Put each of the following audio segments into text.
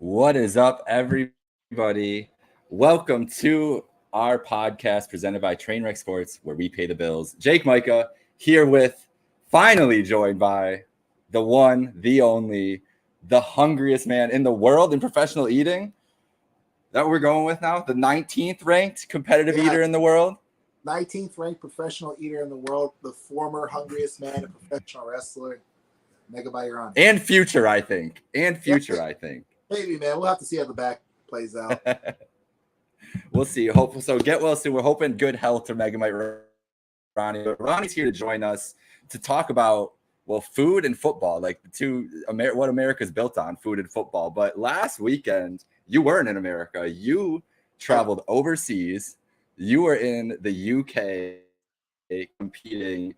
What is up, everybody? Welcome to our podcast presented by Trainwreck Sports, where we pay the bills. Jake Micah here with, finally joined by the one, the only, the hungriest man in the world in professional eating. That we're going with now, the 19th ranked competitive eater in the world. 19th ranked professional eater in the world, the former hungriest man and professional wrestler, Mega Bayarani. And future, I think. I think. Maybe, man. We'll have to see how the back plays out. We'll see. Hopefully, so get well soon. We're hoping good health for Megamite Ronnie. But Ronnie's here to join us to talk about, well, food and football, like the two, what America's built on, food and football. But last weekend, you weren't in America. You traveled overseas. You were in the UK competing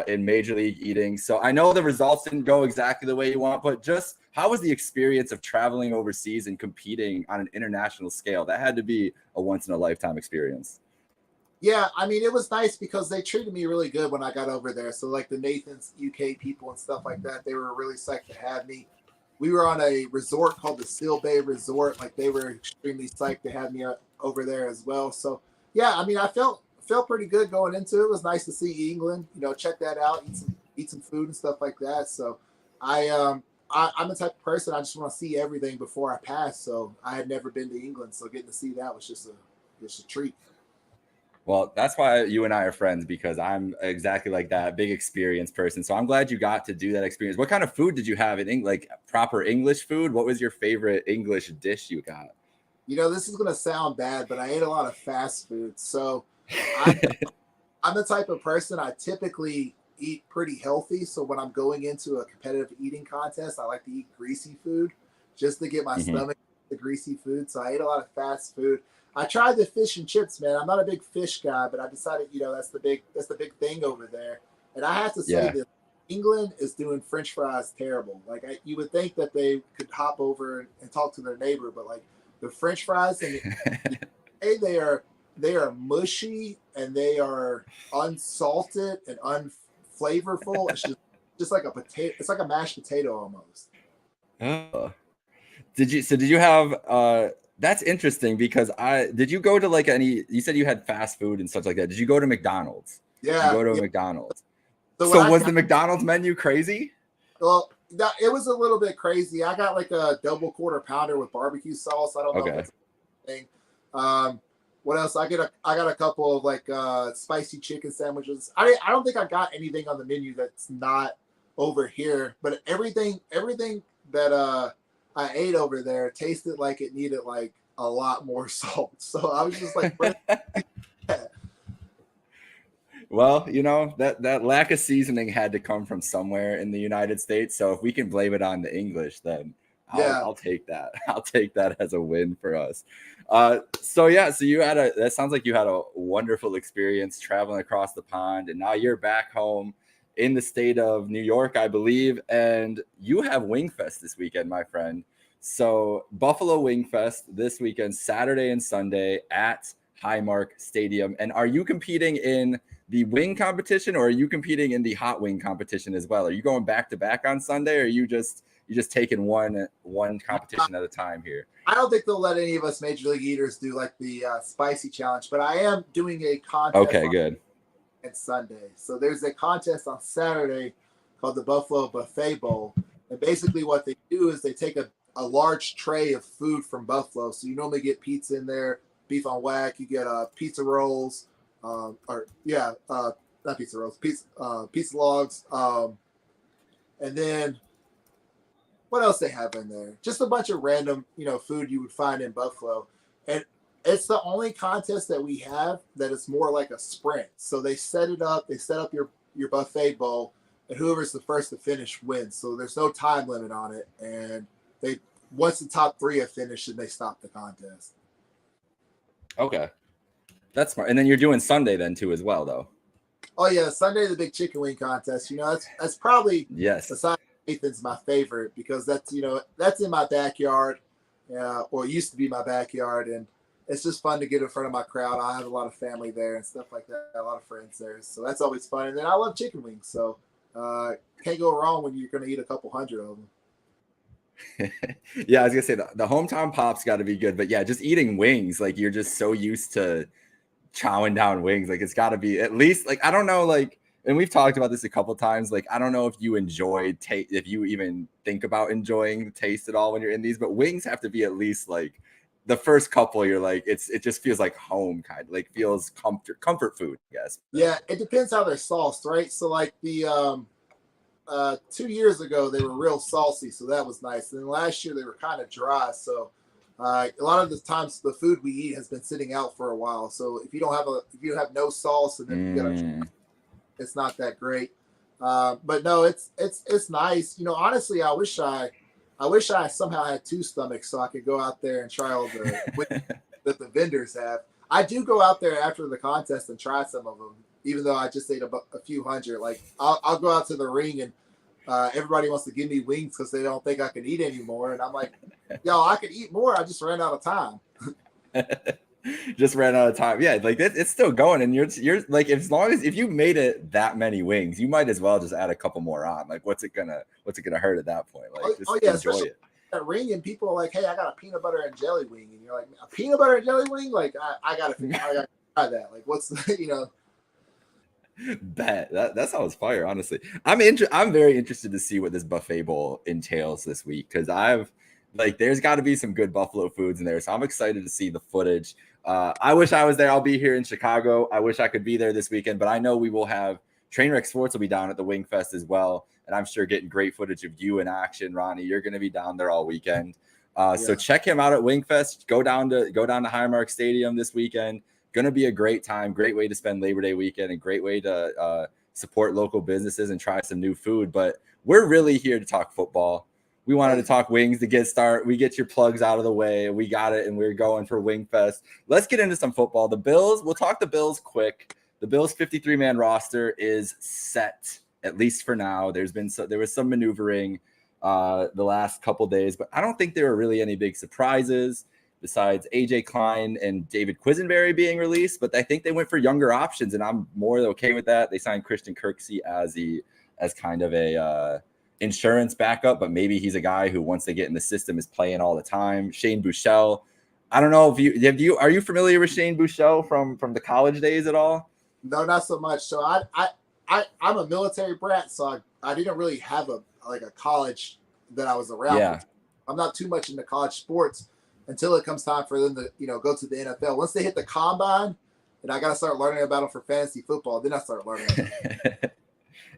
in Major League Eating. So I know the results didn't go exactly the way you want, but just how was the experience of traveling overseas and competing on an international scale? That had to be a once-in-a-lifetime experience. Yeah, I mean, it was nice because they treated me really good when I got over there. So, like the Nathan's UK people and stuff like that, they were really psyched to have me. We were on a resort called the Seal Bay Resort. Like, they were extremely psyched to have me over there as well. So, yeah, I mean, I felt pretty good going into it. It was nice to see England, check that out, eat some food and stuff like that. So I'm the type of person, I just want to see everything before I pass. So I had never been to England, so getting to see that was just a treat. Well, that's why you and I are friends, because I'm exactly like that, big experience person. So I'm glad you got to do that experience. What kind of food did you have in England? Like proper English food? What was your favorite English dish you got? This is going to sound bad, but I ate a lot of fast food. So I'm the type of person, I typically eat pretty healthy. So when I'm going into a competitive eating contest, I like to eat greasy food just to get my stomach the greasy food. So I ate a lot of fast food. I tried the fish and chips, man. I'm not a big fish guy, but I decided, that's the big thing over there. And I have to say that England is doing French fries terrible. Like you would think that they could hop over and talk to their neighbor, but like the French fries and they are mushy and they are unsalted and unflavorful. It's just like a potato. It's like a mashed potato almost. Did you have that's interesting, because did you go to like you said you had fast food and stuff like that. Did you go to McDonald's? Yeah. You go to McDonald's. So was the McDonald's menu crazy? Well, it was a little bit crazy. I got like a double quarter pounder with barbecue sauce. I don't know if that's a thing. What else? I got a couple of like spicy chicken sandwiches. I don't think I got anything on the menu that's not over here, but everything that I ate over there tasted like it needed like a lot more salt. So I was just like, well, that lack of seasoning had to come from somewhere in the United States. So if we can blame it on the English, then I'll take that. I'll take that as a win for us. So that sounds like you had a wonderful experience traveling across the pond, and now you're back home in the state of New York, I believe, and you have Wingfest this weekend, my friend. So Buffalo Wingfest this weekend, Saturday and Sunday at Highmark Stadium. And are you competing in the wing competition, or are you competing in the hot wing competition as well? Are you going back to back on Sunday, or are you just taking one competition at a time here? I don't think they'll let any of us Major League Eaters do like the spicy challenge, but I am doing a contest. Okay, good. And Sunday. So there's a contest on Saturday called the Buffalo Buffet Bowl. And basically what they do is they take a large tray of food from Buffalo. So you normally get pizza in there, beef on whack, you get pizza rolls, not pizza rolls, pizza logs. And then what else they have in there? Just a bunch of random, food you would find in Buffalo. And It's the only contest that we have that is more like a sprint. So they set it up. They set up your buffet bowl, and whoever's the first to finish wins. So there's no time limit on it. And they once the top 3 have finished, and they stop the contest. Okay, that's smart. And then you're doing Sunday then too as well, though. Oh yeah, Sunday the big chicken wing contest. That's probably yes. Besides Nathan's my favorite because that's that's in my backyard, or it used to be my backyard, and it's just fun to get in front of my crowd. I have a lot of family there and stuff like that, a lot of friends there, so that's always fun. And then I love chicken wings, so can't go wrong when you're going to eat a couple hundred of them. Yeah, I was gonna say the hometown pop's got to be good, but yeah, just eating wings, like you're just so used to chowing down wings, like it's got to be at least like I don't know, like, and we've talked about this a couple times, like I don't know if you enjoy if you even think about enjoying the taste at all when you're in these, but wings have to be at least like the first couple you're like it just feels like home, kind of like feels comfort food, I guess. Yeah, it depends how they're sauced, right? So like the 2 years ago they were real saucy, so that was nice. And then last year they were kind of dry, so a lot of the times the food we eat has been sitting out for a while. So if you have no sauce, and then you gotta, it's not that great. But no, it's nice. Honestly, I wish I somehow had 2 stomachs so I could go out there and try all the that the vendors have. I do go out there after the contest and try some of them, even though I just ate a few hundred. Like I'll go out to the ring and everybody wants to give me wings because they don't think I can eat anymore. And I'm like, yo, I could eat more. I just ran out of time. Just ran out of time. Yeah, like it's still going. And you're like, as long as if you made it that many wings, you might as well just add a couple more on. Like, what's it gonna hurt at that point? Like, just enjoy it. At ring and people are like, hey, I got a peanut butter and jelly wing. And you're like, a peanut butter and jelly wing? Like, I gotta try that. Like, what's Bet that sounds fire. Honestly, I'm very interested to see what this buffet bowl entails this week because there's got to be some good buffalo foods in there, so I'm excited to see the footage. I wish I was there. I'll be here in Chicago. I wish I could be there this weekend, but I know we will have Trainwreck Sports will be down at the Wing Fest as well, and I'm sure getting great footage of you in action, Ronnie. You're going to be down there all weekend, so check him out at Wing Fest. Go down to Highmark Stadium this weekend. Going to be a great time, great way to spend Labor Day weekend, and great way to support local businesses and try some new food. But we're really here to talk football. We wanted to talk wings to get started. We get your plugs out of the way. We got it, and we're going for Wing Fest. Let's get into some football. The Bills, we'll talk the Bills quick. The Bills' 53-man roster is set, at least for now. There was some maneuvering the last couple days, but I don't think there were really any big surprises besides AJ Klein and David Quisenberry being released, but I think they went for younger options, and I'm more than okay with that. They signed Christian Kirksey as kind of a insurance backup, but maybe he's a guy who, once they get in the system, is playing all the time. Shane Buechele, I don't know if are you familiar with Shane Buechele from the college days at all? No, not so much. So I'm a military brat, so I didn't really have a college that I was around. Yeah. I'm not too much into college sports until it comes time for them to, go to the NFL. Once they hit the combine, and I got to start learning about them for fantasy football, then I start learning.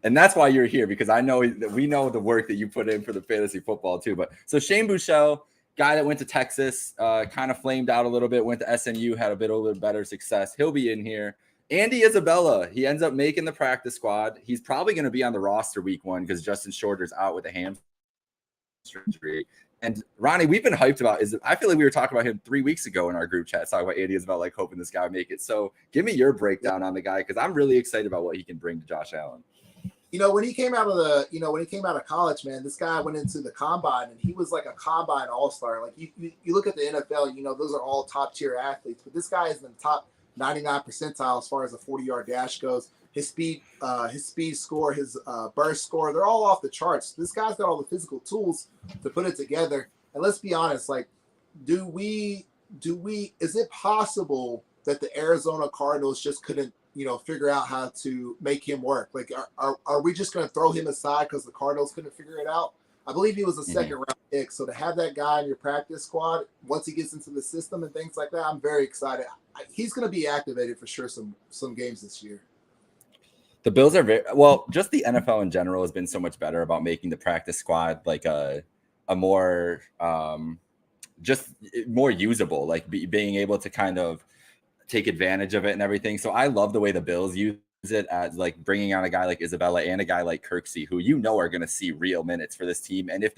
And that's why you're here, because I know that we know the work that you put in for the fantasy football too. But so Shane Buechele, guy that went to Texas, kind of flamed out a little bit, went to SMU, had a bit better success. He'll be in here. Andy Isabella, he ends up making the practice squad. He's probably going to be on the roster week 1 because Justin Shorter's out with a hamstring injury. And Ronnie, we've been hyped about I feel like we were talking about him 3 weeks ago in our group chat, talking about Andy Isabella, like hoping this guy would make it. So give me your breakdown on the guy, because I'm really excited about what he can bring to Josh Allen. When he came out of college, man, this guy went into the combine and he was like a combine all-star. Like you look at the NFL, those are all top tier athletes, but this guy is in the top 99 percentile as far as a 40-yard dash goes. His speed score, his burst score, they're all off the charts. This guy's got all the physical tools to put it together. And let's be honest, like, is it possible that the Arizona Cardinals just couldn't, figure out how to make him work? Like, are we just going to throw him aside because the Cardinals couldn't figure it out? I believe he was a second round pick. So to have that guy in your practice squad, once he gets into the system and things like that, I'm very excited. He's going to be activated for sure some games this year. The Bills are just the NFL in general has been so much better about making the practice squad like a more just more usable, like being able to kind of take advantage of it and everything. So I love the way the Bills use it as like bringing on a guy like Isabella and a guy like Kirksey, who are going to see real minutes for this team. And if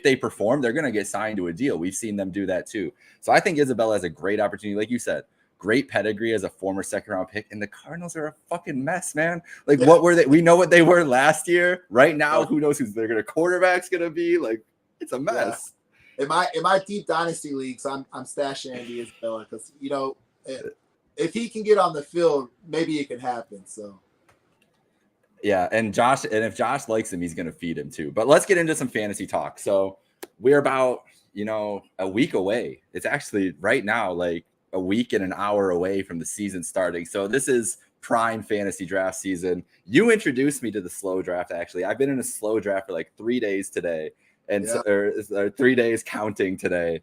they perform, they're going to get signed to a deal. We've seen them do that too. So I think Isabella has a great opportunity. Like you said, great pedigree as a former second-round pick. And the Cardinals are a fucking mess, man. Like, what were they? We know what they were last year. Right now, who knows who their quarterback's going to be? Like, it's a mess. Yeah. In my deep dynasty leagues, I'm stashing Andy Isabella because, if he can get on the field, maybe it can happen. So, yeah, and if Josh likes him, he's going to feed him too. But let's get into some fantasy talk. So we're about, a week away. It's actually right now like a week and an hour away from the season starting. So this is prime fantasy draft season. You introduced me to the slow draft. Actually, I've been in a slow draft for like 3 days today, and or 3 days counting today.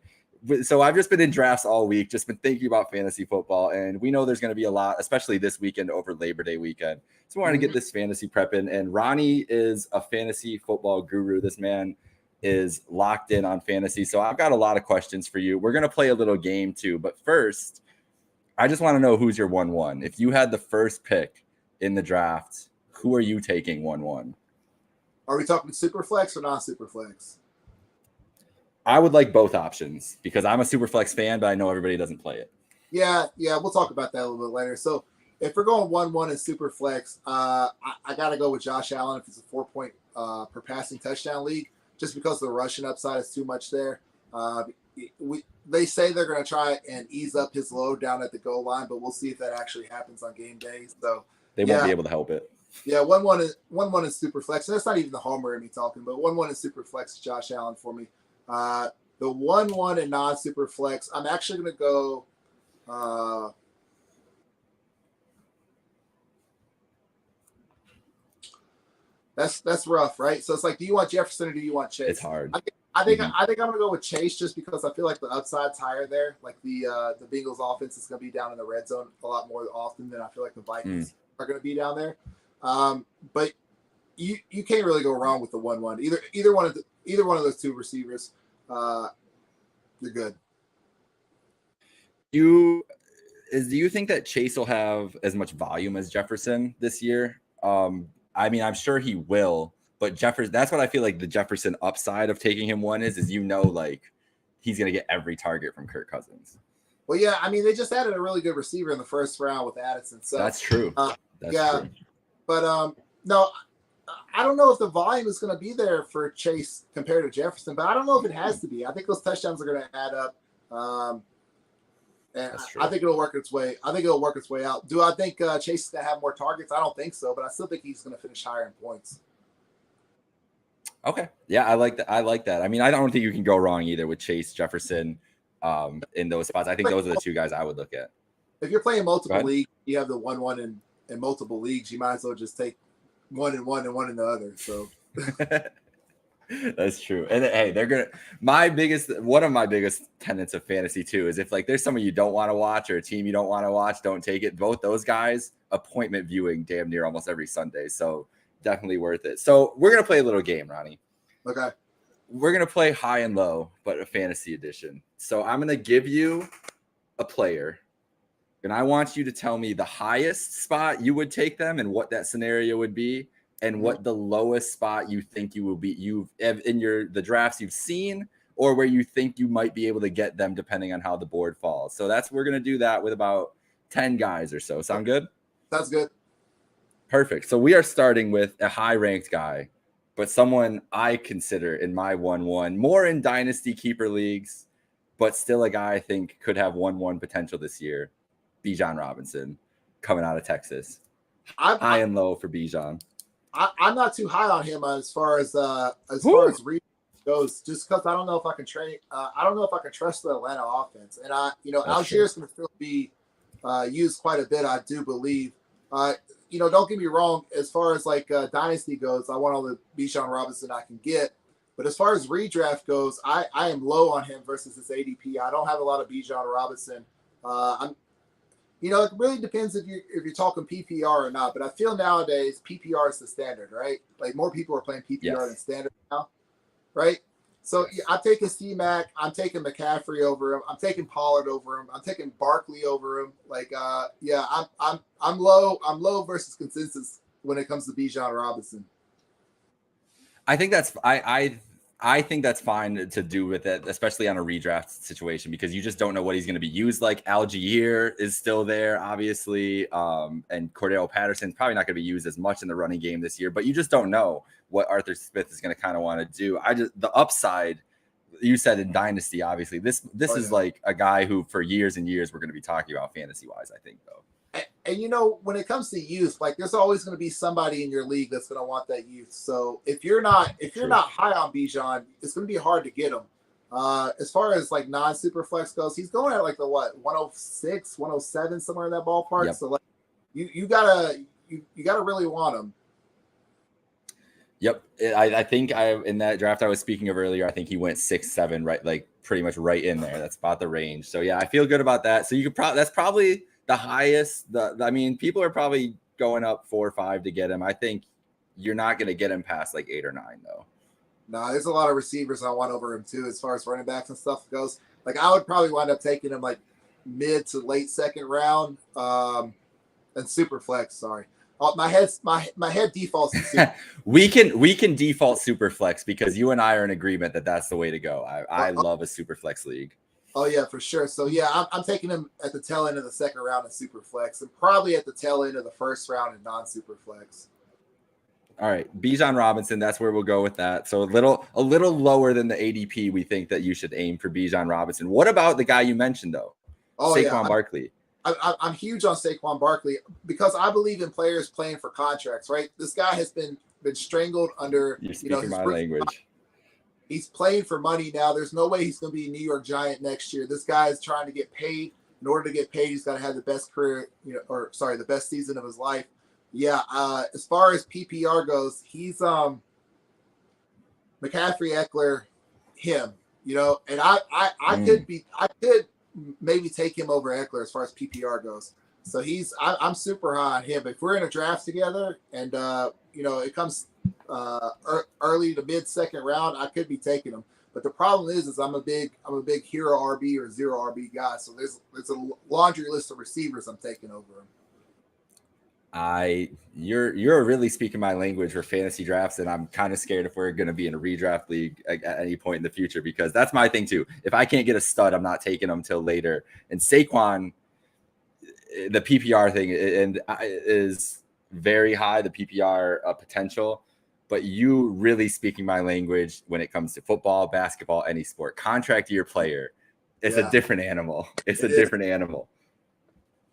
So I've just been in drafts all week, just been thinking about fantasy football, and we know there's going to be a lot, especially this weekend over Labor Day weekend. So we want to get this fantasy prep in, and Ronnie is a fantasy football guru. This man is locked in on fantasy. So I've got a lot of questions for you. We're going to play a little game too, but first, I just want to know who's your 1-1. If you had the first pick in the draft, who are you taking 1-1? Are we talking super flex or non-super flex? I would like both options because I'm a Superflex fan, but I know everybody doesn't play it. Yeah, we'll talk about that a little bit later. So if we're going 1-1 in Superflex, I got to go with Josh Allen if it's a 4-point per passing touchdown league, just because the rushing upside is too much there. They say they're going to try and ease up his load down at the goal line, but we'll see if that actually happens on game day. So they won't be able to help it. Yeah, 1-1 is Superflex. And that's not even the homer in me talking, but 1-1 is Superflex, Josh Allen for me. The 1-1 and non-super flex, I'm actually going to go that's rough, right? So it's like, do you want Jefferson or do you want Chase? It's hard. I think I'm going to go with Chase just because I feel like the upside's higher there. Like the Bengals offense is going to be down in the red zone a lot more often than I feel like the Vikings are going to be down there. But you can't really go wrong with the 1-1. Either one of those two receivers, you're good. Do you think that Chase will have as much volume as Jefferson this year? I mean, I'm sure he will, but that's what I feel like the Jefferson upside of taking him one is like he's going to get every target from Kirk Cousins. Well, yeah, I mean, they just added a really good receiver in the first round with Addison. So that's true. True. But no, I don't know if the volume is going to be there for Chase compared to Jefferson, but I don't know if it has to be. I think those touchdowns are going to add up. And I think it'll work its way. I think it'll work its way out. Do I think Chase is going to have more targets? I don't think so, but I still think he's going to finish higher in points. Okay. Yeah, I like that. I mean, I don't think you can go wrong either with Chase, Jefferson in those spots. I think those are the two guys I would look at. If you're playing multiple leagues, you have the 1-1 in multiple leagues, you might as well just take 1 in one and 1 in the other. So that's true. And hey, one of my biggest tenets of fantasy too is if like there's someone you don't want to watch or a team you don't want to watch, don't take it. Both those guys, appointment viewing damn near almost every Sunday. So definitely worth it. So we're gonna play a little game, Ronnie. Okay. We're gonna play high and low, but a fantasy edition. So I'm gonna give you a player, and I want you to tell me the highest spot you would take them and what that scenario would be, and what the lowest spot you think you will be in the drafts you've seen, or where you think you might be able to get them depending on how the board falls. So we're gonna do that with about 10 guys or so. Sound good? That's good. Perfect. So we are starting with a high-ranked guy, but someone I consider in my 1-1, more in dynasty keeper leagues, but still a guy I think could have 1-1 potential this year. Bijan Robinson, coming out of Texas. High and low for Bijan. I'm not too high on him as far as read goes, just because I don't know if I can trust the Atlanta offense, and Algier is going to still be used quite a bit. I do believe. Don't get me wrong. As far as like dynasty goes, I want all the Bijan Robinson I can get. But as far as redraft goes, I am low on him versus his ADP. I don't have a lot of Bijan Robinson. It really depends if you're talking PPR or not. But I feel nowadays PPR is the standard, right? Like more people are playing PPR than standard now, right? So yeah, I'm taking C-Mac. I'm taking McCaffrey over him. I'm taking Pollard over him. I'm taking Barkley over him. Like, yeah, I'm low. I'm low versus consensus when it comes to Bijan Robinson. I think that's I think that's fine to do with it, especially on a redraft situation, because you just don't know what he's going to be used like. Algier is still there, obviously, and Cordell Patterson's probably not going to be used as much in the running game this year, but you just don't know what Arthur Smith is going to kind of want to do. The upside, you said in Dynasty, obviously, this is like a guy who for years and years we're going to be talking about fantasy wise, I think, though. And you know, when it comes to youth, like there's always going to be somebody in your league that's going to want that youth. So if you're not high on Bijan, it's going to be hard to get him. As far as like non-super flex goes, he's going at like the 106, 107, somewhere in that ballpark. Yep. So like you gotta really want him. Yep, I think in that draft I was speaking of earlier, I think he went 6-7, right, like pretty much right in there. That's about the range. So yeah, I feel good about that. So you could that's probably the highest. I mean, people are probably going up 4 or 5 to get him. I think you're not going to get him past like 8 or 9 though. No, there's a lot of receivers I want over him too, as far as running backs and stuff goes. Like I would probably wind up taking him like mid to late second round, and super flex. Sorry, my head defaults. we can default super flex because you and I are in agreement that that's the way to go. I love a super flex league. Oh yeah, for sure. So yeah, I'm taking him at the tail end of the second round in super flex, and probably at the tail end of the first round in non-super flex. All right, Bijan Robinson, that's where we'll go with that. So a little lower than the ADP we think that you should aim for Bijan Robinson. What about the guy you mentioned though? Oh, Saquon Barkley. I'm huge on Saquon Barkley because I believe in players playing for contracts, right? This guy has been strangled under my language. He's playing for money now. There's no way he's going to be a New York Giant next year. This guy is trying to get paid. In order to get paid, he's got to have the best career, the best season of his life. Yeah. As far as PPR goes, he's McCaffrey, Eckler, him. And I could maybe take him over Eckler as far as PPR goes. So I'm super high on him. If we're in a draft together and it comes early to mid second round, I could be taking him. But the problem is I'm a big hero RB or zero RB guy. So there's a laundry list of receivers I'm taking over him. You're really speaking my language for fantasy drafts, and I'm kind of scared if we're going to be in a redraft league at any point in the future, because that's my thing too. If I can't get a stud, I'm not taking him till later. And Saquon, the PPR thing is very high, the PPR potential, but you really speaking my language when it comes to football, basketball, any sport. Contract year player, it's a different animal. It's a different animal.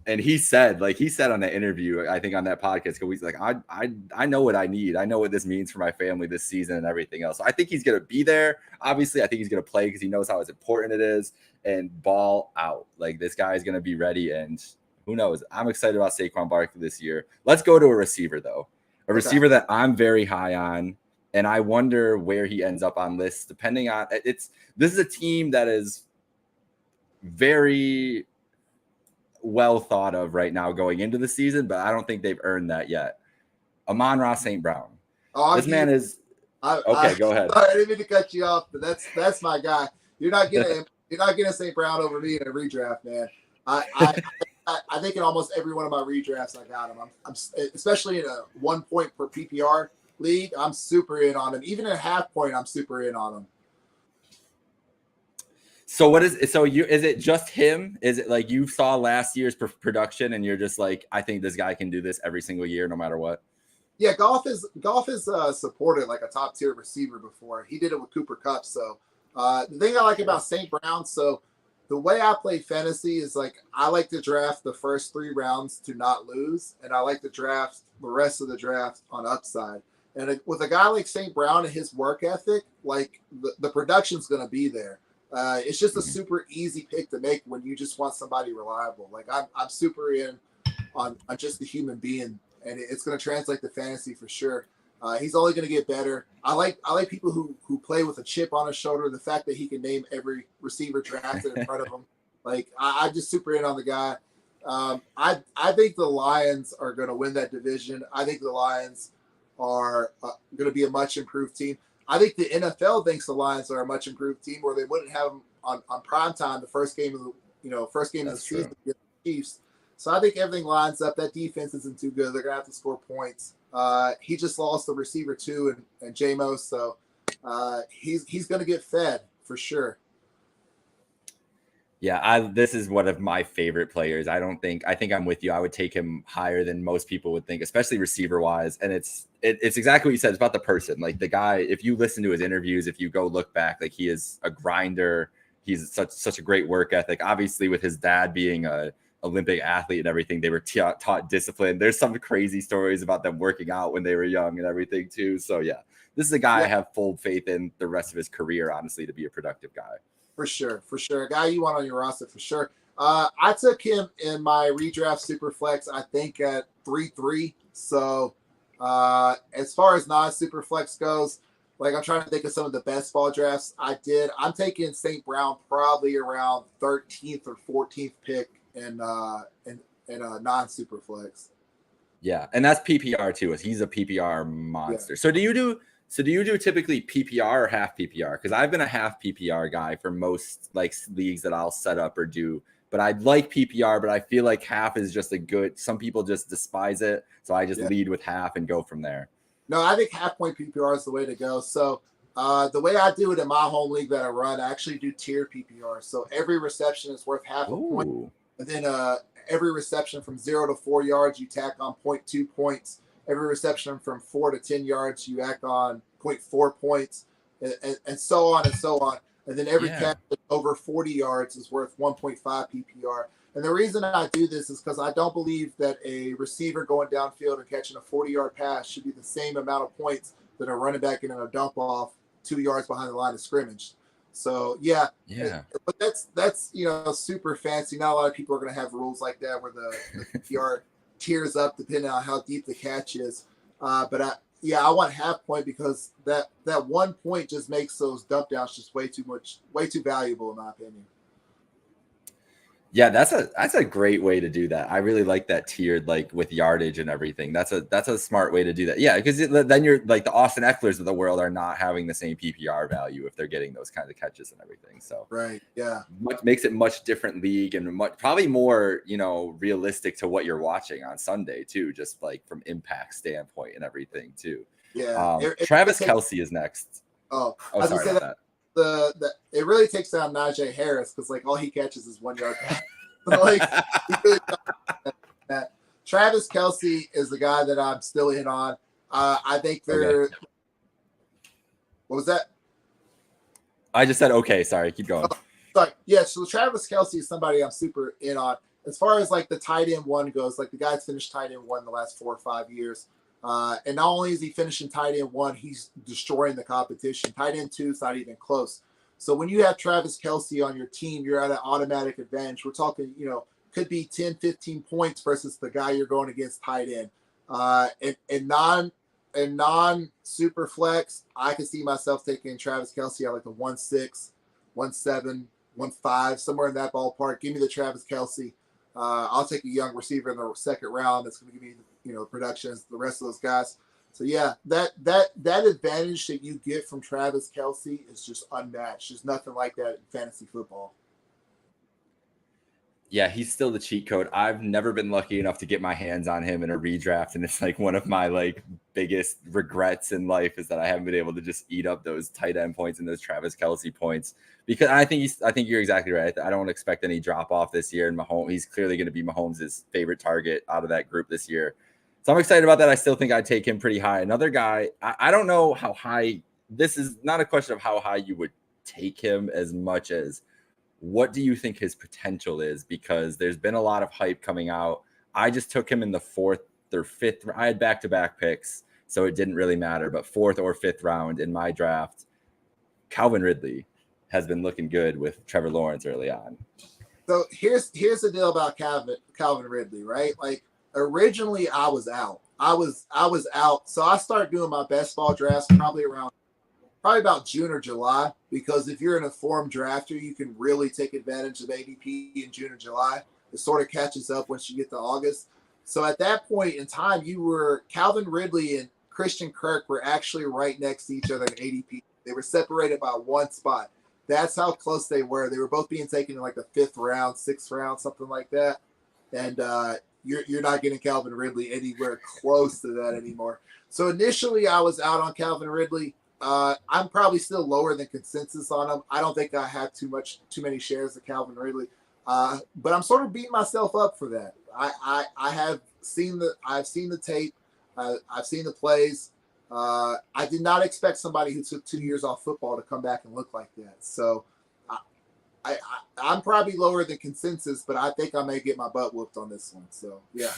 And he said on that interview, I think on that podcast, he's like, I know what I need. I know what this means for my family this season and everything else. So I think he's going to be there. Obviously, I think he's going to play because he knows how important it is and ball out. Like, this guy is going to be ready, and who knows? I'm excited about Saquon Barkley this year. Let's go to a receiver, though. A receiver that I'm very high on, and I wonder where he ends up on lists, depending on – this is a team that is very – well thought of right now going into the season, but I don't think they've earned that yet. Amon-Ra St. Brown. This man is okay. Go ahead. Sorry, I didn't mean to cut you off, but that's my guy. You're not getting St. Brown over me in a redraft, man. I think in almost every one of my redrafts I got him. I'm especially in a 1 point per PPR league. I'm super in on him. Even in a half point, I'm super in on him. So is it just him? Is it like you saw last year's production and you're just like, I think this guy can do this every single year, no matter what? Yeah, Goff is supported like a top tier receiver before. He did it with Cooper Kupp. So the thing I like about St. Brown, so the way I play fantasy is like I like to draft the first 3 rounds to not lose, and I like to draft the rest of the draft on upside. And with a guy like St. Brown and his work ethic, like the production's going to be there. It's just a super easy pick to make when you just want somebody reliable. Like I'm super in on just the human being, and it's going to translate to fantasy for sure. He's only going to get better. I like people who play with a chip on his shoulder. The fact that he can name every receiver drafted in front of him, like I just super in on the guy. I think the Lions are going to win that division. I think the Lions are going to be a much improved team. I think the NFL thinks the Lions are a much improved team, or they wouldn't have them on prime time the first game of the season against the Chiefs. So I think everything lines up. That defense isn't too good. They're gonna have to score points. He just lost the receiver too, and JMO, so he's gonna get fed for sure. Yeah, this is one of my favorite players. I think I'm with you. I would take him higher than most people would think, especially receiver wise. And it's exactly what you said. It's about the person. Like the guy, if you listen to his interviews, if you go look back, like he is a grinder. He's such a great work ethic. Obviously, with his dad being a Olympic athlete and everything, they were taught discipline. There's some crazy stories about them working out when they were young and everything too. So yeah, this is a guy I have full faith in the rest of his career, honestly, to be a productive guy. For sure. A guy you want on your roster for sure. I took him in my redraft super flex, I think at 3-3. So as far as non-super flex goes, like I'm trying to think of some of the best ball drafts I did. I'm taking St. Brown probably around 13th or 14th pick in non-super flex. Yeah, and that's PPR too. He's a PPR monster. Yeah. So do you do typically PPR or half PPR? Because I've been a half PPR guy for most like leagues that I'll set up or do. But I like PPR, but I feel like half is just a good. Some people just despise it, so I just lead with half and go from there. No, I think half point PPR is the way to go. So the way I do it in my home league that I run, I actually do tiered PPR. So every reception is worth half a point, and then every reception from 0 to 4 yards, you tack on 0.2 points. Every reception from 4 to 10 yards, you act on 0.4 points, and so on and so on. And then every catch over 40 yards is worth 1.5 PPR. And the reason I do this is because I don't believe that a receiver going downfield and catching a 40-yard pass should be the same amount of points that a running back getting a dump off 2 yards behind the line of scrimmage. So yeah. But that's super fancy. Not a lot of people are going to have rules like that where the PPR tiers up depending on how deep the catch is. But I want half point because that 1 point just makes those dump downs just way too valuable in my opinion. Yeah, that's a great way to do that. I really like that tiered, like with yardage and everything. That's a smart way to do that. Yeah, because then you're like the Austin Eckler's of the world are not having the same PPR value if they're getting those kinds of catches and everything. So right, yeah, makes it much different league and probably more realistic to what you're watching on Sunday too, just like from impact standpoint and everything too. Yeah, Travis Kelce is next. Oh, sorry about that. It really takes down Najee Harris because like all he catches is 1 yard pass. Like that. Travis Kelce is the guy that I'm still in on. I think they're. Okay. What was that? I just said okay. Sorry, keep going. Sorry. Yeah, so Travis Kelce is somebody I'm super in on. As far as like the tight end one goes, like the guy's finished tight end one the last 4 or 5 years. And not only is he finishing tight end 1, he's destroying the competition. Tight end 2 is not even close. So when you have Travis Kelce on your team, you're at an automatic advantage. We're talking, could be 10, 15 points versus the guy you're going against tight end. And non-super flex, I can see myself taking Travis Kelce at like the 1.6, 1.7, 1.5, somewhere in that ballpark. Give me the Travis Kelce. I'll take a young receiver in the second round that's going to give me production as the rest of those guys. So yeah, that advantage that you get from Travis Kelce is just unmatched. There's nothing like that in fantasy football. Yeah, he's still the cheat code. I've never been lucky enough to get my hands on him in a redraft, and it's like one of my like biggest regrets in life is that I haven't been able to just eat up those tight end points and those Travis Kelce points because I think you're exactly right. I don't expect any drop off this year, and Mahomes, he's clearly going to be Mahomes' favorite target out of that group this year. So I'm excited about that. I still think I'd take him pretty high. Another guy, I don't know how high. This is not a question of how high you would take him as much as what do you think his potential is? Because there's been a lot of hype coming out. I just took him in the 4th or 5th. I had back-to-back picks, so it didn't really matter. But 4th or 5th round in my draft, Calvin Ridley has been looking good with Trevor Lawrence early on. So here's the deal about Calvin Ridley, right? Like, originally, I was out. I was out. So I started doing my best ball drafts probably about June or July, because if you're an informed drafter, you can really take advantage of ADP in June or July. It sort of catches up once you get to August. So at that point in time, you were Calvin Ridley Christian Kirk were actually right next to each other in ADP. They were separated by one spot. That's how close they were. They were both being taken in like the 5th round, 6th round, something like that. And you're not getting Calvin Ridley anywhere close to that anymore. So initially I was out on Calvin Ridley. I'm probably still lower than consensus on him. I don't think I have too many shares of Calvin Ridley. But I'm sort of beating myself up for that. I've seen the tape. I've seen the plays. I did not expect somebody who took 2 years off football to come back and look like that. So I'm probably lower than consensus, but I think I may get my butt whooped on this one. So yeah.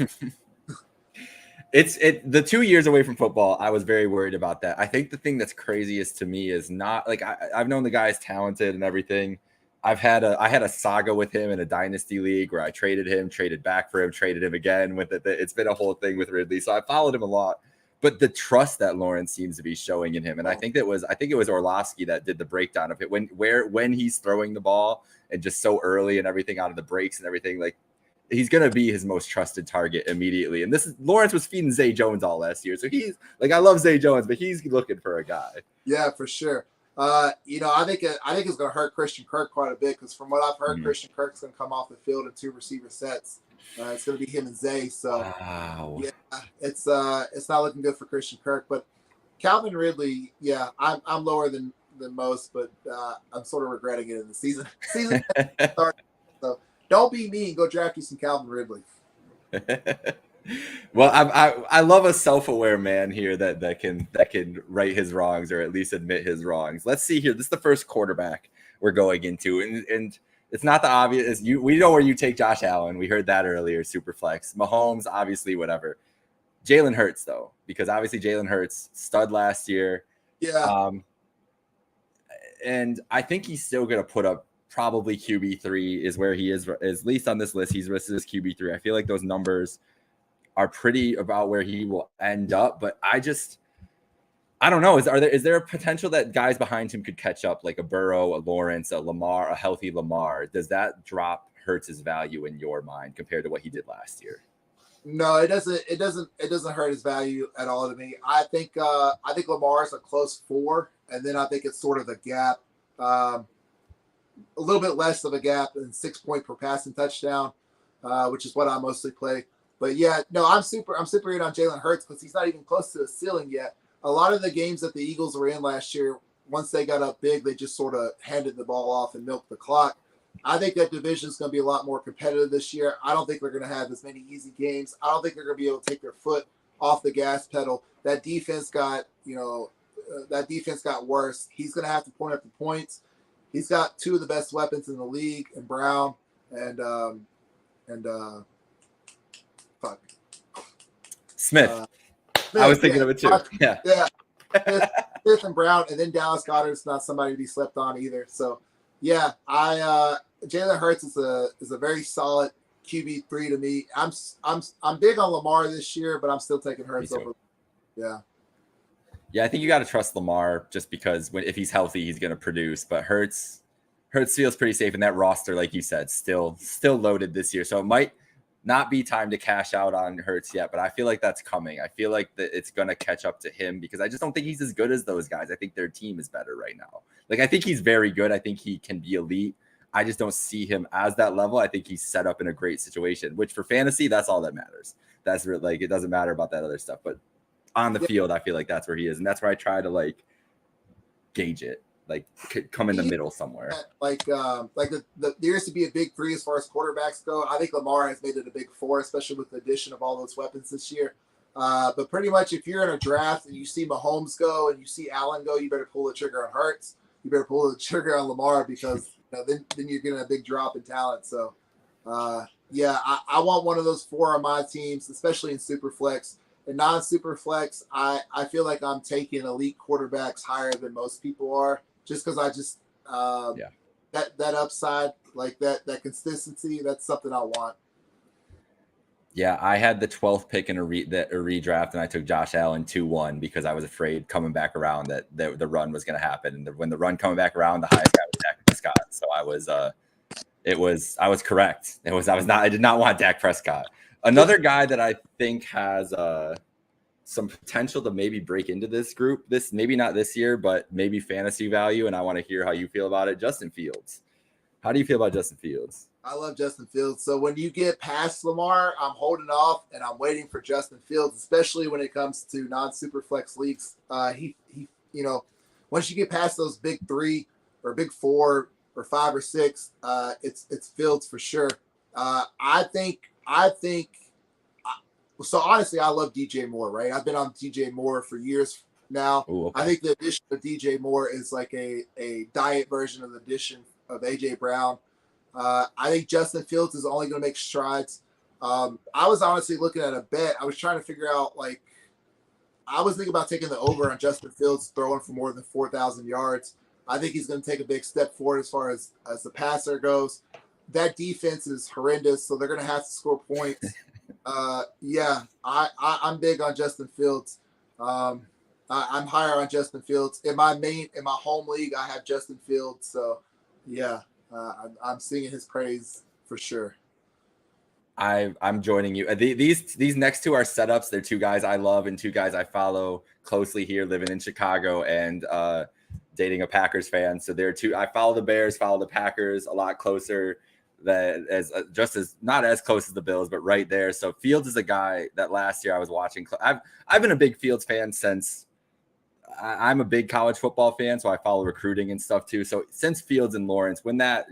It's the 2 years away from football. I was very worried about that. I think the thing that's craziest to me is not like I've known the guy's talented and everything. I had a saga with him in a dynasty league where I traded him, traded back for him, traded him again with it. It's been a whole thing with Ridley. So I followed him a lot, but the trust that Lawrence seems to be showing in him. And I think it was Orlovsky that did the breakdown of it when he's throwing the ball and just so early and everything out of the breaks and everything, like he's going to be his most trusted target immediately. And Lawrence was feeding Zay Jones all last year. So he's like, I love Zay Jones, but he's looking for a guy. Yeah, for sure. I think it's going to hurt Christian Kirk quite a bit because from what I've heard, Christian Kirk's going to come off the field in 2 receiver sets. It's going to be him and Zay. So wow. Yeah, it's not looking good for Christian Kirk. But Calvin Ridley, yeah, I'm lower than most, but I'm sort of regretting it in the season. So don't be mean. Go draft you some Calvin Ridley. Well, I love a self-aware man here that can right his wrongs or at least admit his wrongs. Let's see here. This is the first quarterback we're going into, and it's not the obvious. We know where you take Josh Allen. We heard that earlier. Super flex. Mahomes, obviously, whatever. Jalen Hurts though, because obviously Jalen Hurts stud last year. Yeah. And I think he's still going to put up probably QB3 is where he is at least on this list. He's listed as QB3. I feel like those numbers are pretty about where he will end up, but I don't know. Is there a potential that guys behind him could catch up, like a Burrow, a Lawrence, a Lamar, a healthy Lamar? Does that drop Hurts' value in your mind compared to what he did last year? No, it doesn't. It doesn't hurt his value at all to me. I think Lamar's a close 4, and then I think it's sort of a gap, a little bit less of a gap than 6 point per passing touchdown, which is what I mostly play. But yeah, no, I'm super in on Jalen Hurts because he's not even close to the ceiling yet. A lot of the games that the Eagles were in last year, once they got up big, they just sort of handed the ball off and milked the clock. I think that division is going to be a lot more competitive this year. I don't think they're going to have as many easy games. I don't think they're going to be able to take their foot off the gas pedal. That defense got worse. He's going to have to point up the points. He's got 2 of the best weapons in the league, and Brown and Smith. I was thinking of it too. Yeah. Smith and Brown, and then Dallas Goedert's not somebody to be slept on either. So, yeah, Jalen Hurts is a very solid QB3 to me. I'm big on Lamar this year, but I'm still taking Hurts over. Yeah. Yeah, I think you got to trust Lamar just because if he's healthy, he's going to produce. But Hurts feels pretty safe in that roster, like you said, still loaded this year. So it might not be time to cash out on Hurts yet, but I feel like that's coming. I feel like that it's going to catch up to him because I just don't think he's as good as those guys. I think their team is better right now. Like, I think he's very good. I think he can be elite. I just don't see him as that level. I think he's set up in a great situation, which for fantasy, that's all that matters. That's like, it doesn't matter about that other stuff, but on the field, I feel like that's where he is. And that's where I try to like gauge it, like come in the middle somewhere. There used to be a big 3 as far as quarterbacks go. I think Lamar has made it a big 4, especially with the addition of all those weapons this year. But pretty much if you're in a draft and you see Mahomes go and you see Allen go, you better pull the trigger on Hurts. You better pull the trigger on Lamar because then you're getting a big drop in talent. So, yeah, I want one of those 4 on my teams, especially in Superflex. In non-Superflex, I feel like I'm taking elite quarterbacks higher than most people are just because that upside, like that consistency, that's something I want. Yeah, I had the 12th pick in a redraft, and I took Josh Allen 2-1 because I was afraid coming back around that the run was going to happen. And when the run coming back around, the highest guy was Dak Prescott. So I was correct. I did not want Dak Prescott. Another guy that I think has some potential to maybe break into this group. This maybe not this year, but maybe fantasy value. And I want to hear how you feel about it. Justin Fields. How do you feel about Justin Fields? I love Justin Fields. So when you get past Lamar, I'm holding off and I'm waiting for Justin Fields, especially when it comes to non-super flex leagues. He, once you get past those big 3 or big 4 or 5 or 6, it's Fields for sure. I think. So honestly, I love DJ Moore. Right, I've been on DJ Moore for years now. Ooh, okay. I think the addition of DJ Moore is like a diet version of the addition of AJ Brown. I think Justin Fields is only going to make strides. I was honestly looking at a bet. I was trying to figure out, I was thinking about taking the over on Justin Fields throwing for more than 4,000 yards. I think he's going to take a big step forward as far as the passer goes. That defense is horrendous, so they're going to have to score points. I'm big on Justin Fields. I'm higher on Justin Fields. In my home league, I have Justin Fields. So, I'm singing his praise for sure. I'm joining you. These next 2 are setups. They're 2 guys I love and 2 guys I follow closely here, living in Chicago and dating a Packers fan. So they're 2. I follow the Bears, follow the Packers a lot closer. Just as not as close as the Bills, but right there. So Fields is a guy that last year I was watching. I've been a big Fields fan since I'm a big college football fan, so I follow recruiting and stuff too. So since Fields and Lawrence, when that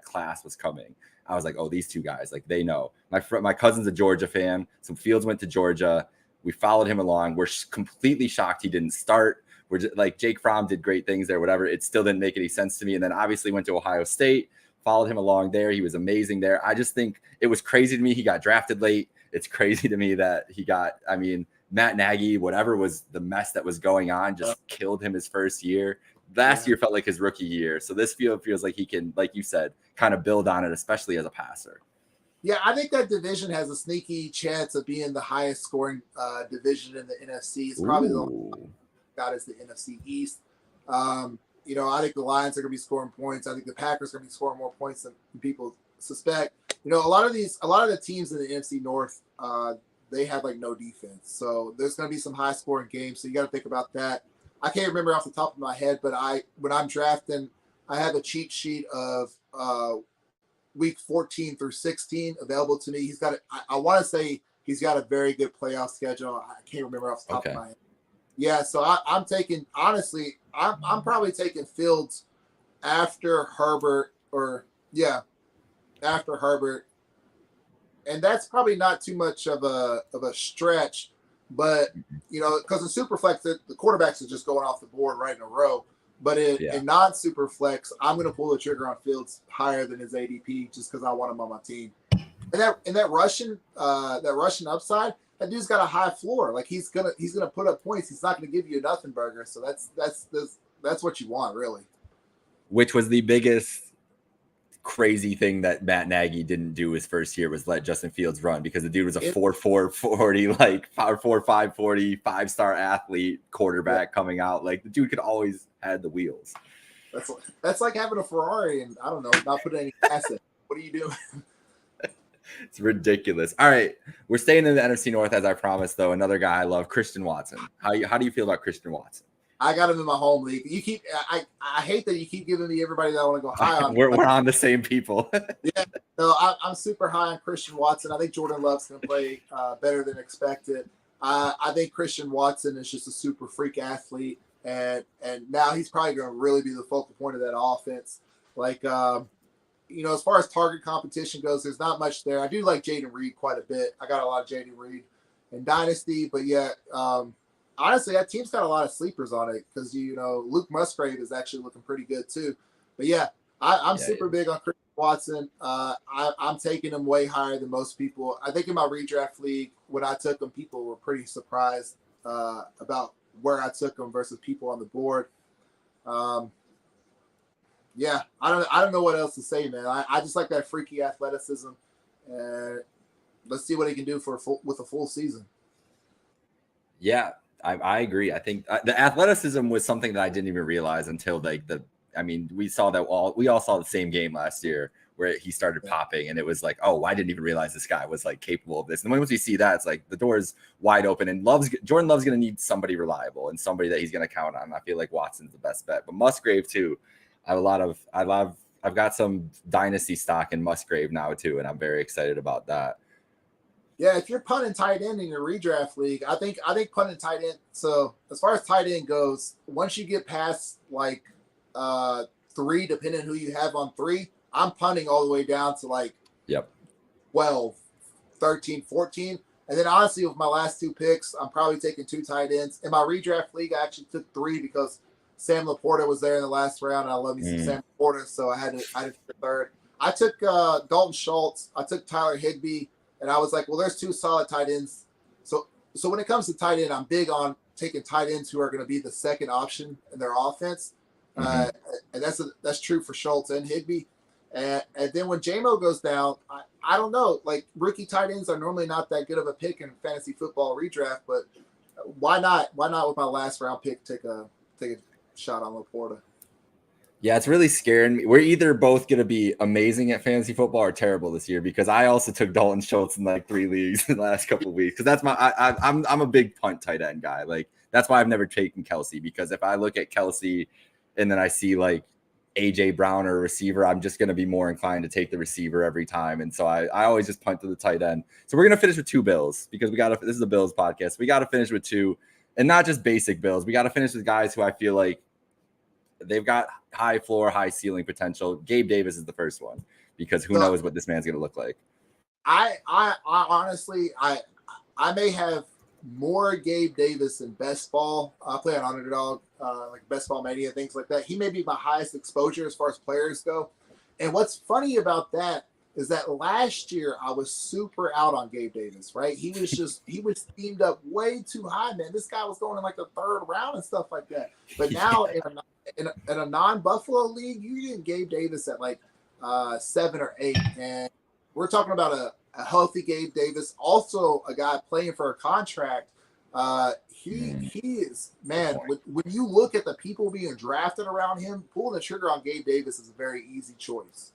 class was coming, I was like, oh, these 2 guys, like they know. My cousin's a Georgia fan, so Fields went to Georgia. We followed him along. We're completely shocked he didn't start. We're just, like Jake Fromm did great things there, whatever. It still didn't make any sense to me. And then obviously went to Ohio State. Followed him along there. He was amazing there. I just think it was crazy to me. He got drafted late. It's crazy to me that Matt Nagy, whatever was the mess that was going on, just killed him his first year. Last year felt like his rookie year. So this feels like he can, like you said, kind of build on it, especially as a passer. Yeah, I think that division has a sneaky chance of being the highest scoring division in the NFC. It's probably the one got is the NFC East. I think the Lions are going to be scoring points. I think the Packers are going to be scoring more points than people suspect. A lot of the teams in the NFC North, they have no defense. So there's going to be some high scoring games. So you got to think about that. I can't remember off the top of my head, but when I'm drafting, I have a cheat sheet of week 14 through 16 available to me. I want to say he's got a very good playoff schedule. I can't remember off the top of my head. Yeah, so I'm taking, honestly, I'm probably taking Fields after Herbert after Herbert. And that's probably not too much of a stretch, but because in Superflex, the quarterbacks are just going off the board right in a row. But in non-super flex, I'm going to pull the trigger on Fields higher than his ADP just because I want him on my team. And that Russian upside, that dude's got a high floor. Like he's gonna put up points. He's not going to give you a nothing burger. So that's what you want, really. Which was the biggest crazy thing that Matt Nagy didn't do his first year was let Justin Fields run, because the dude was a 4.4 40, like 4.5 40, 5-star athlete quarterback coming out. Like the dude could always had the wheels. That's like having a Ferrari and I don't know, not putting any gas in. What are you doing? It's ridiculous. All right, we're staying in the NFC North as I promised, though. Another guy I love, Christian Watson. How do you feel about Christian Watson? I got him in my home league. I hate that you keep giving me everybody that I want to go high on. We're on the same people. Yeah, no, I'm super high on Christian Watson. I think Jordan Love's going to play better than expected. I think Christian Watson is just a super freak athlete, and now he's probably going to really be the focal point of that offense. Like, as far as target competition goes, there's not much there. I do like Jayden Reed quite a bit. I got a lot of Jayden Reed in Dynasty, but honestly, that team's got a lot of sleepers on it because, Luke Musgrave is actually looking pretty good too. But I'm super big on Christian Watson. I'm taking him way higher than most people. I think in my redraft league, when I took him, people were pretty surprised about where I took him versus people on the board. I don't know what else to say, man. I just like that freaky athleticism, and let's see what he can do with a full season. Yeah, I agree. I think the athleticism was something that I didn't even realize until we saw that we all saw the same game last year where he started popping, and it was like, oh, I didn't even realize this guy was like capable of this. And once you see that, it's like the door is wide open, and Jordan Love's going to need somebody reliable and somebody that he's going to count on. I feel like Watson's the best bet, but Musgrave too. I've got some dynasty stock in Musgrave now too, and I'm very excited about that. Yeah, if you're punting tight end in your redraft league, I think punting tight end. So as far as tight end goes, once you get past like 3, depending on who you have on 3, I'm punting all the way down to like 12, 13, 14. And then honestly, with my last 2 picks, I'm probably taking 2 tight ends. In my redraft league, I actually took 3 because Sam Laporta was there in the last round, and I love me some Sam Laporta, so I had to take the third. I took Dalton Schultz. I took Tyler Higbee. And I was like, well, there's 2 solid tight ends. So when it comes to tight end, I'm big on taking tight ends who are going to be the second option in their offense. And that's true for Schultz and Higbee. And then when JMO goes down, I don't know. Like, rookie tight ends are normally not that good of a pick in fantasy football redraft, but why not? Why not with my last round pick take a shot on Laporta? Yeah, it's really scaring me. We're either both going to be amazing at fantasy football or terrible this year, because I also took Dalton Schultz in like 3 leagues in the last couple of weeks. Because that's I'm a big punt tight end guy. Like, that's why I've never taken Kelsey, because if I look at Kelsey and then I see like AJ Brown or a receiver, I'm just going to be more inclined to take the receiver every time. And so I always just punt to the tight end. So we're going to finish with 2 Bills, because this is a Bills podcast. We got to finish with 2, and not just basic Bills. We got to finish with guys who I feel like they've got high floor, high ceiling potential. Gabe Davis is the first one, because who knows what this man's going to look like. I honestly, I may have more Gabe Davis in best ball. I play on Underdog, like Best Ball Mania, things like that. He may be my highest exposure as far as players go. And what's funny about that is that last year I was super out on Gabe Davis, right? He was themed up way too high, man. This guy was going in like the 3rd round and stuff like that. But now in a non-Buffalo league, you get Gabe Davis at like 7 or 8, and we're talking about a healthy Gabe Davis, also a guy playing for a contract. He is, man, when you look at the people being drafted around him, pulling the trigger on Gabe Davis is a very easy choice.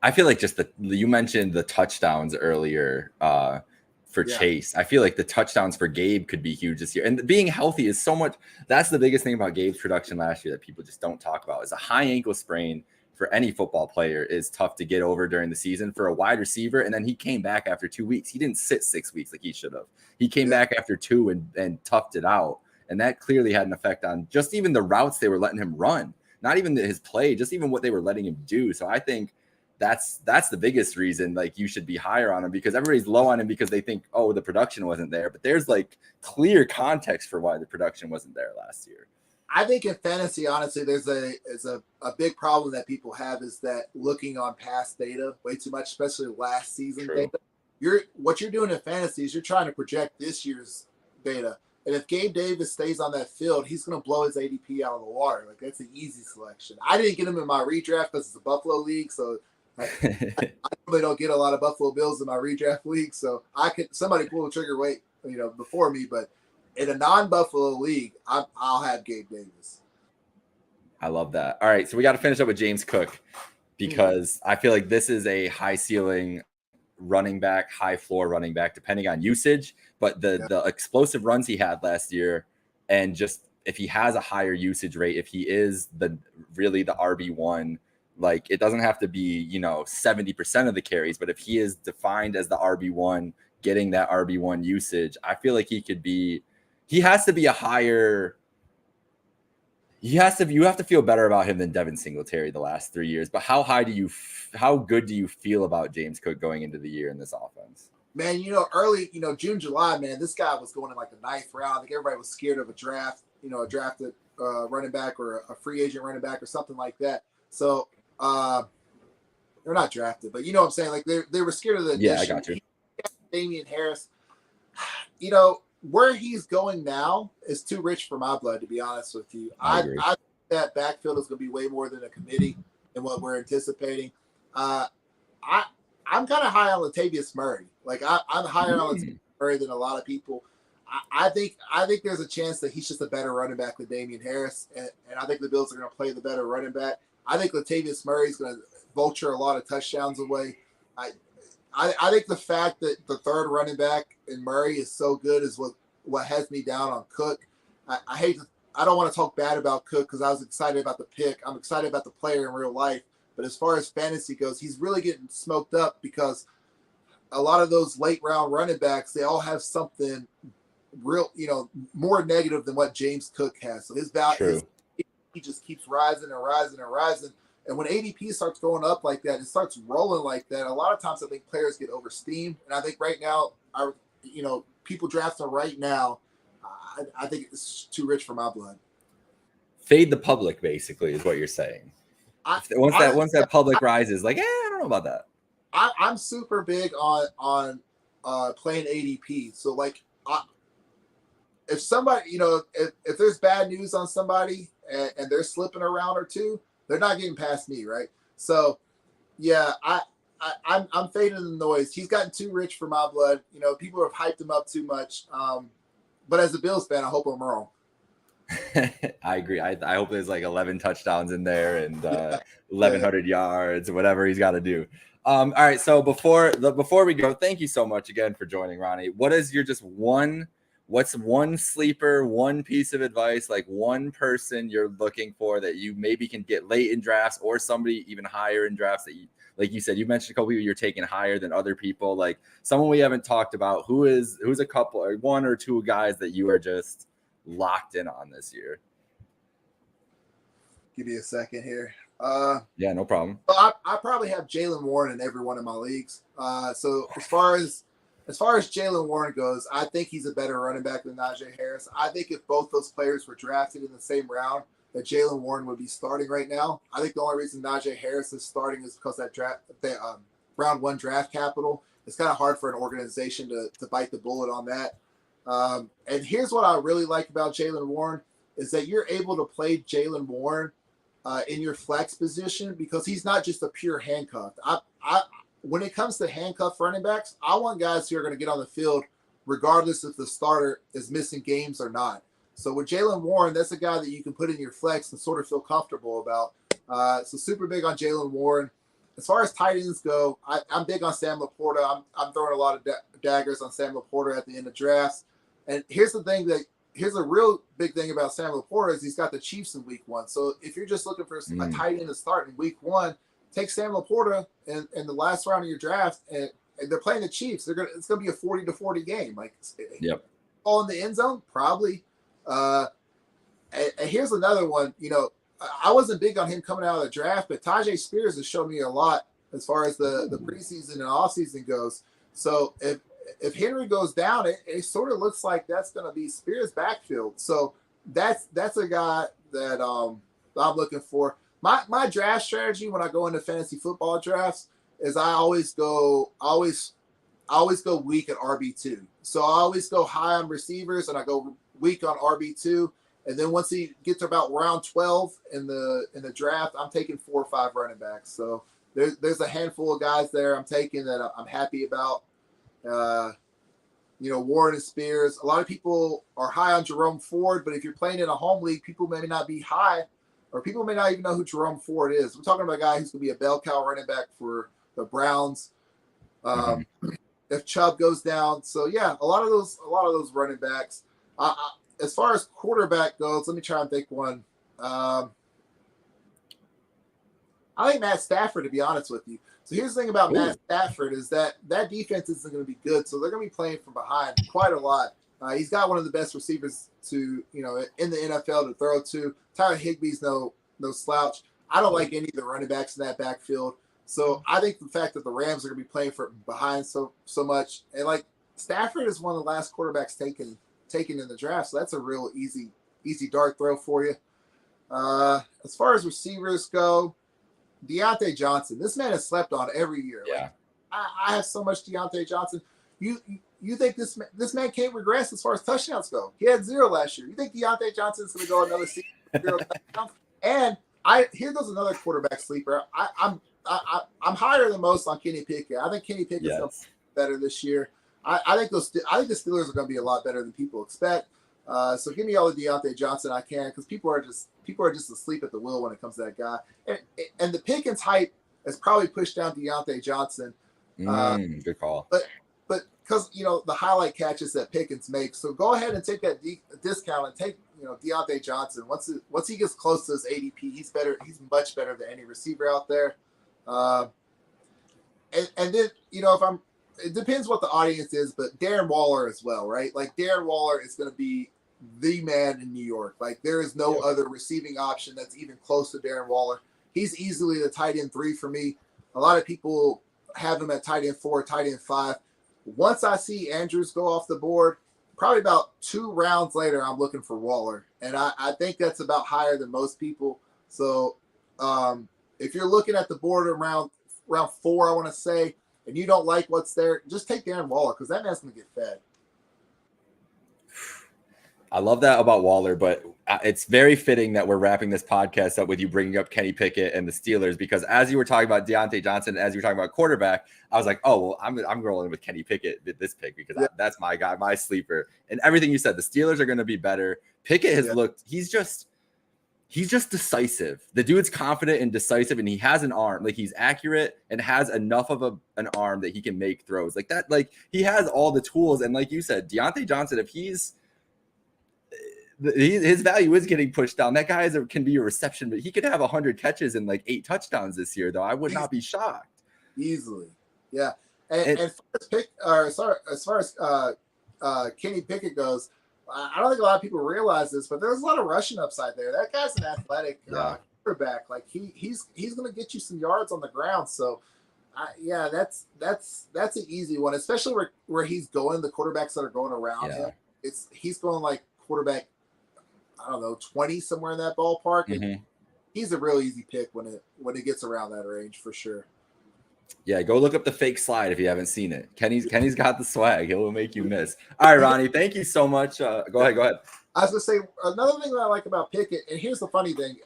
I feel like just you mentioned the touchdowns earlier for Chase. I feel like the touchdowns for Gabe could be huge this year. And being healthy is so much. That's the biggest thing about Gabe's production last year that people just don't talk about, is a high ankle sprain for any football player is tough to get over during the season for a wide receiver. And then he came back after 2 weeks. He didn't sit 6 weeks like he should have. He came back after 2 and toughed it out. And that clearly had an effect on just even the routes they were letting him run, not even his play, just even what they were letting him do. So I think that's the biggest reason like you should be higher on him, because everybody's low on him because they think, oh, the production wasn't there. But there's like clear context for why the production wasn't there last year. I think in fantasy, honestly, there's a big problem that people have, is that looking on past data way too much, especially last season data. What you're doing in fantasy is you're trying to project this year's data. And if Gabe Davis stays on that field, he's going to blow his ADP out of the water. Like, that's an easy selection. I didn't get him in my redraft because it's a Buffalo league, so I really don't get a lot of Buffalo Bills in my redraft league. So somebody pull the trigger before me, but in a non-Buffalo league, I'll have Gabe Davis. I love that. All right, so we got to finish up with James Cook, because I feel like this is a high ceiling running back, high floor running back, depending on usage. But the explosive runs he had last year, and just if he has a higher usage rate, if he is really the RB1, like it doesn't have to be 70% of the carries, but if he is defined as the RB1, getting that RB1 usage, I feel like he has to be a higher. You have to feel better about him than Devin Singletary the last 3 years. But how good do you feel about James Cook going into the year in this offense? Man, early, June, July, man, this guy was going in like the 9th round. I think everybody was scared of a draft, a drafted running back or a free agent running back or something like that. So they're not drafted, but you know what I'm saying? Like they were scared of the addition. Yeah, I got you. Damian Harris, where he's going now is too rich for my blood, to be honest with you. I think that backfield is going to be way more than a committee than what we're anticipating. I'm kind of high on Latavius Murray. Like I'm higher on Latavius Murray than a lot of people. I think there's a chance that he's just a better running back than Damian Harris, and I think the Bills are going to play the better running back. I think Latavius Murray is going to vulture a lot of touchdowns away. I think the fact that the third running back in Murray is so good is what has me down on Cook. I don't want to talk bad about Cook because I was excited about the pick. I'm excited about the player in real life. But as far as fantasy goes, he's really getting smoked up because a lot of those late round running backs, they all have something real, more negative than what James Cook has. So his value, he just keeps rising and rising and rising. And when ADP starts going up like that, it starts rolling like that. A lot of times I think players get oversteamed. And I think right now, people drafting right now, I think it's too rich for my blood. Fade the public, basically, is what you're saying. Once that public rises, like, I don't know about that. I'm super big on playing ADP. So like, if somebody, if there's bad news on somebody and they're slipping a round or two, they're not getting past me, right? So yeah, I'm fading the noise. He's gotten too rich for my blood. People have hyped him up too much. But as a Bills fan, I hope I'm wrong. I agree. I hope there's like 11 touchdowns in there and 1,100 yards, whatever he's got to do. All right. So before we go, thank you so much again for joining, Ronnie. What is your what's one sleeper, one piece of advice, like one person you're looking for that you maybe can get late in drafts or somebody even higher in drafts that you, like you said, you mentioned a couple people you're taking higher than other people, like someone we haven't talked about, who's a couple or one or two guys that you are just locked in on this year? Give me a second here. Yeah, no problem. I probably have Jaylen Warren in every one of my leagues. So as far as Jaylen Warren goes, I think he's a better running back than Najee Harris. I think if both those players were drafted in the same round, that Jaylen Warren would be starting right now. I think the only reason Najee Harris is starting is because that round one draft capital. It's kind of hard for an organization to bite the bullet on that. And here's what I really like about Jaylen Warren is that you're able to play Jaylen Warren in your flex position because he's not just a pure handcuff. When it comes to handcuff running backs, I want guys who are going to get on the field regardless if the starter is missing games or not. So with Jaylen Warren, that's a guy that you can put in your flex and sort of feel comfortable about. So super big on Jaylen Warren. As far as tight ends go, I'm big on Sam Laporta. I'm throwing a lot of daggers on Sam Laporta at the end of drafts. And here's a real big thing about Sam Laporta is he's got the Chiefs in week 1. So if you're just looking for a tight end to start in week 1, take Sam Laporta in the last round of your draft, and they're playing the Chiefs. It's gonna be a 40-40 game. Like, all in the end zone, probably. And here's another one. I wasn't big on him coming out of the draft, but Tyjae Spears has shown me a lot as far as the preseason and offseason goes. So if Henry goes down, it sort of looks like that's going to be Spears' backfield. So that's a guy that I'm looking for. My draft strategy when I go into fantasy football drafts is I always go weak at RB2. So I always go high on receivers and I go weak on RB2. And then once he gets to about round 12 in the draft, I'm taking 4 or 5 running backs. So there's a handful of guys there I'm taking that I'm happy about. Warren and Spears. A lot of people are high on Jerome Ford, but if you're playing in a home league, people may not be high, or people may not even know who Jerome Ford is. We're talking about a guy who's going to be a bell cow running back for the Browns. If Chubb goes down, so yeah, a lot of those running backs. As far as quarterback goes, let me try and think one. I think Matt Stafford, to be honest with you. So here's the thing about Matt Stafford is that defense isn't going to be good. So they're going to be playing from behind quite a lot. He's got one of the best receivers in the NFL to throw to. Tyler Higbee's no slouch. I don't like any of the running backs in that backfield. So I think the fact that the Rams are going to be playing from behind so much, and like Stafford is one of the last quarterbacks taken in the draft. So that's a real easy dart throw for you. As far as receivers go, Deontay Johnson. This man has slept on every year. Yeah. Like, I have so much Deontay Johnson. You think this man can't regress as far as touchdowns go? He had 0 last year. You think Deontay Johnson's going to go another season 0 touchdowns? And here goes another quarterback sleeper. I'm higher than most on Kenny Pickett. I think Kenny Pickett's going to be better this year. I think the Steelers are going to be a lot better than people expect. So give me all the Deontay Johnson I can, because people are just asleep at the wheel when it comes to that guy. And the Pickens hype has probably pushed down Deontay Johnson. Good call. But because the highlight catches that Pickens makes, so go ahead and take that discount and take Deontay Johnson. Once he gets close to his ADP, he's better. He's much better than any receiver out there. And then it depends what the audience is, but Darren Waller as well, right? Like Darren Waller is going to be the man in New York. Like there is no other receiving option that's even close to Darren Waller. He's easily the tight end 3 for me. A lot of people have him at tight end 4, tight end 5. Once I see Andrews go off the board, probably about 2 rounds later, I'm looking for Waller. And I think that's about higher than most people. So if you're looking at the board around 4, I want to say, and you don't like what's there, just take Darren Waller because that man's going to get fed. I love that about Waller, but it's very fitting that we're wrapping this podcast up with you bringing up Kenny Pickett and the Steelers, because as you were talking about Deontay Johnson, as you were talking about quarterback, I was like, oh, well, I'm rolling with Kenny Pickett with this pick because that's my guy, my sleeper. And everything you said, the Steelers are going to be better. Pickett has looked, he's just decisive. The dude's confident and decisive, and he has an arm. Like he's accurate and has enough of an arm that he can make throws like that. Like he has all the tools. And like you said, Deontay Johnson, if his value is getting pushed down. That guy can be a reception, but he could have 100 catches and like 8 touchdowns this year, though. I would not be shocked. Easily. Yeah. And as far as Kenny Pickett goes, I don't think a lot of people realize this, but there's a lot of rushing upside there. That guy's an athletic quarterback. Like he's going to get you some yards on the ground. So that's an easy one, especially where he's going. The quarterbacks that are going around him, he's going like quarterback, I don't know, 20 somewhere in that ballpark. Mm-hmm. He's a real easy pick when it gets around that range for sure. Yeah, go look up the fake slide if you haven't seen it. Kenny's got the swag. He'll make you miss. All right, Ronnie, thank you so much. Go ahead. I was gonna say another thing that I like about Pickett, and here's the funny thing.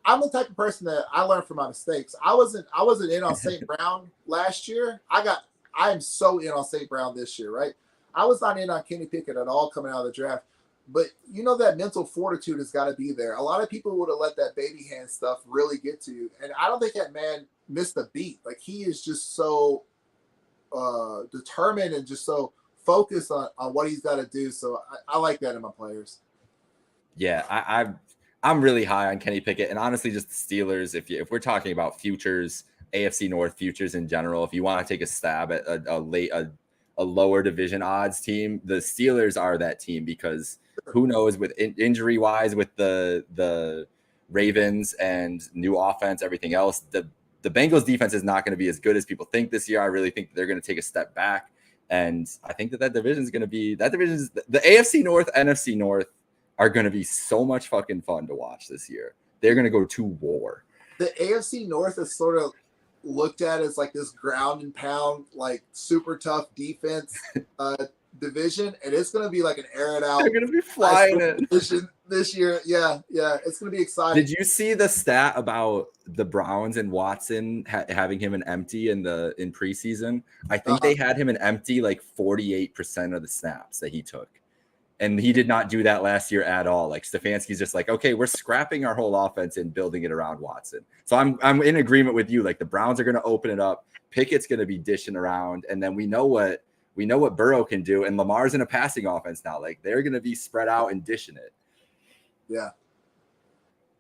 I'm the type of person that I learn from my mistakes. I wasn't in on St. Brown last year. I am so in on St. Brown this year, right? I was not in on Kenny Pickett at all coming out of the draft. But that mental fortitude has got to be there. A lot of people would have let that baby hand stuff really get to you. And I don't think that man missed a beat. Like he is just so determined and just so focused on what he's got to do. So I like that in my players. Yeah, I'm really high on Kenny Pickett, and honestly, just the Steelers. If we're talking about futures, AFC North futures in general, if you want to take a stab at a lower division odds team, the Steelers are that team, because who knows with injury wise with the Ravens and new offense, everything else, the Bengals defense is not going to be as good as people think this year. I really think that they're going to take a step back. And I think that division is going to be the AFC North, NFC North are going to be so much fucking fun to watch this year. They're going to go to war. The AFC North is sort of looked at as like this ground and pound, like super tough defense division, and it's going to be like an air it out. They're going to be flying it this year. Yeah, it's going to be exciting. Did you see the stat about the Browns and Watson having him an empty in preseason? I think they had him an empty like 48% of the snaps that he took. And he did not do that last year at all. Like Stefanski's just like, okay, we're scrapping our whole offense and building it around Watson. So I'm in agreement with you. Like the Browns are going to open it up. Pickett's going to be dishing around, and then we know what Burrow can do. And Lamar's in a passing offense now. Like they're going to be spread out and dishing it. Yeah,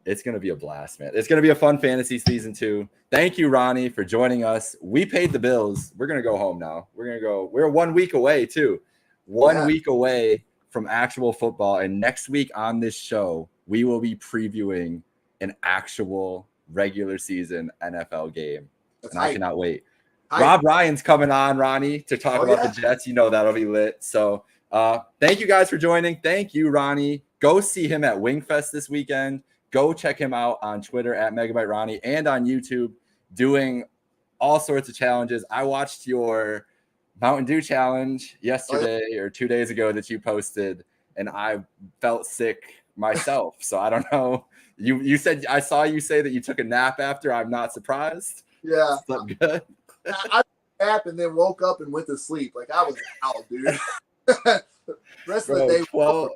it's going to be a blast, man. It's going to be a fun fantasy season too. Thank you, Ronnie, for joining us. We paid the bills. We're going to go home now. We're 1 week away too. 1 week away from actual football, and next week on this show we will be previewing an actual regular season NFL game. And I cannot wait. Rob Ryan's coming on, Ronnie, to talk about the Jets. That'll be lit. So thank you guys for joining. Thank you, Ronnie. Go see him at Wingfest this weekend. Go check him out on Twitter at Megabyte Ronnie and on YouTube, doing all sorts of challenges. I watched your Mountain Dew challenge yesterday or 2 days ago that you posted, and I felt sick myself. So I don't know. You said, I saw you say that you took a nap after. I'm not surprised. Yeah. Slept good. I took a nap and then woke up and went to sleep. Like I was out, dude. Rest of the day. 12.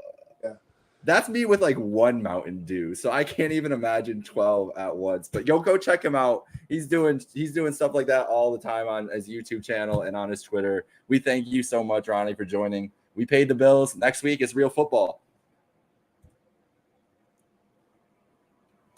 That's me with like one Mountain Dew. So I can't even imagine 12 at once. But yo, go check him out. He's doing stuff like that all the time on his YouTube channel and on his Twitter. We thank you so much, Ronnie, for joining. We paid the bills. Next week is real football.